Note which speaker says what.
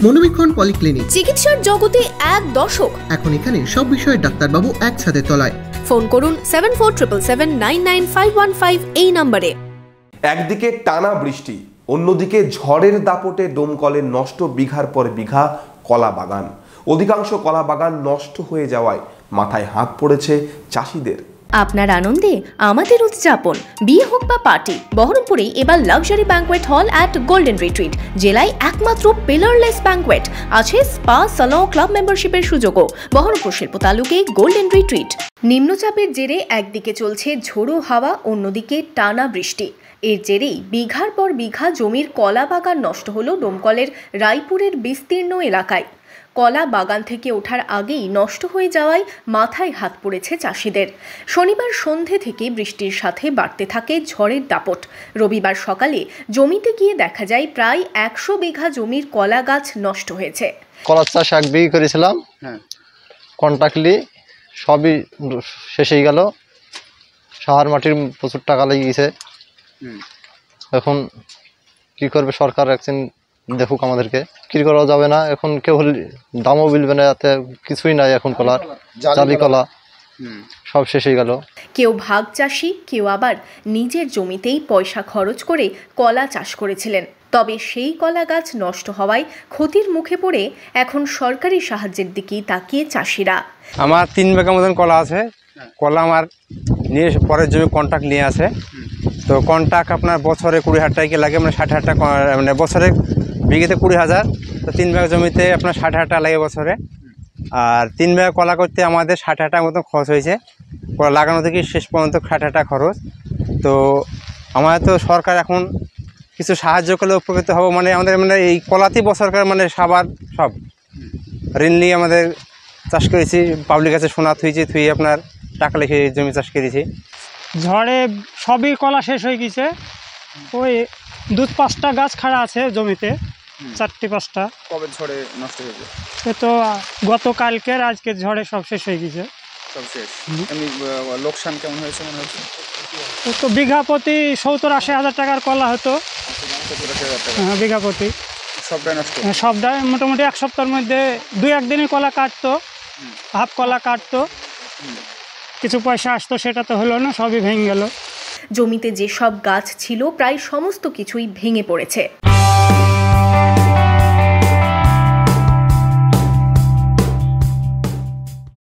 Speaker 1: মনোবীক্ষণ polyclinic,
Speaker 2: চিকিৎসার জগতে এক দশক।
Speaker 1: এখন এখানে সব বিষয়ে ডাক্তারবাবু একসাথে তলায়।
Speaker 2: ফোন করুন 7477999515 এই নম্বরে।
Speaker 3: একদিকে টানা বৃষ্টি, অন্যদিকে ঝড়ের দাপটে দমকলে নষ্ট বিঘার পর বিঘা কলা বাগান। অধিকাংশ কলা বাগান নষ্ট হয়ে যাওয়ায় মাথায় হাত পড়েছে চাষিদের।
Speaker 2: আপনার আনন্দে আমাদের উদযাপন। বিয়ে হোক বা পার্টি, বহরমপুরে এবার luxury banquet hall at golden retreat. জেলায় একমাত্র পিলারলেস ব্যাঙ্কোয়েট, আছে স্পা, সালন, ক্লাব মেম্বারশিপের সুযোগও। বহরমপুর শিল্প তালুকে গোল্ডেন রিট্রিট। নিম্নচাপের জেরে একদিকে চলছে ঝোড়ো হাওয়া, অন্যদিকে টানা বৃষ্টি। এর জেরেই বিঘার পর বিঘা জমির কলা বাগান নষ্ট হলো দমকলের রায়পুরের বিস্তীর্ণ এলাকায়। কলা বাগান থেকে ওঠার আগেই নষ্ট হয়ে যাওয়ায় মাথায় হাত পড়েছে চাষিদের। শনিবার সন্ধে থেকে বৃষ্টির সাথে বাড়তে থাকে ঝড়ের দাপট। রবিবার সকালে জমিতে গিয়ে দেখা যায় প্রায় 100 বিঘা জমির কলা গাছ নষ্ট হয়েছে।
Speaker 4: কলা চাষ 1 বিঘা করেছিলাম, কন্ট্রাক্টলি সবই শেষ হয়ে গেল। সাহার মাটির প্রচুর টাকা লেগে গেছে। এখন কি করবে সরকার, একদিন দেখুক আমাদেরকে। কি করা যাবে না, এখন কেউ দামও বিলবে না, এতে কিছুই নাই এখন কলার। জালি কলা সব শেষ হয়ে গেল।
Speaker 2: কেউ ভাগ চাষি, কেউ আবার নিজের জমিতেই পয়সা খরচ করে কলা চাষ করেছিলেন। তবে সেই কলা গাছ নষ্ট হওয়ায় ক্ষতির মুখে পড়ে এখন সরকারি সাহায্যের দিকেই তাকিয়ে চাষিরা।
Speaker 5: আমার 3 বিঘা মতন কলা আছে। কলা আমার নিয়ে পরের জমি কন্ট্রাক্ট নিয়ে আছে। তো কন্ট্রাক্ট আপনার বছরে 20,000 টাকা লাগে, মানে 60,000 টাকা, মানে বছরে বিঘেতে 20,000। তো 3 বিঘা জমিতে আপনার 60,000 টাকা লাগে বছরে। আর 3 বিঘা কলা করতে আমাদের 60,000 টাকা মতন খরচ হয়েছে। কলা লাগানো থেকে শেষ পর্যন্ত 60,000 টাকা খরচ। তো আমাদের তো সরকার এখন কিছু সাহায্য করলে উপকৃত হবো। মানে আমাদের মানে এই কলাতেই বছরকার মানে সাবার সব ঋণ নিয়ে আমাদের চাষ করেছি। পাবলিক কাছে সোনা থুই আপনার টাকা লিখে জমি চাষ করেছি।
Speaker 6: ঝড়ে সবই কলা শেষ হয়ে গেছে। ওই 2-5টা গাছ খাড়া আছে জমিতে, 4-5টা।
Speaker 7: কবে ঝড়ে নষ্ট হয়েছে?
Speaker 6: এ তো গতকালকের, আজকে ঝড়ে সব শেষ হয়ে গেছে।
Speaker 7: সব শেষ। এমনি লোকসান কেমন হয়েছে মনে হচ্ছে?
Speaker 6: তো বিঘা প্রতি 70-80 হাজার টাকার কলা হতো। হ্যাঁ, বিঘা প্রতি।
Speaker 7: সবটাই নষ্ট?
Speaker 6: সবটাই মোটামুটি 1 সপ্তাহের মধ্যে 2-1 দিনই কলা কাটতো, হাফ কলা কাটতো, কিছু পয়সা আসতো, সেটা তো হলো না, সবই ভেঙে গেল।
Speaker 2: জমিতে যেসব গাছ ছিল প্রায় সমস্ত কিছুই ভেঙে পড়েছে।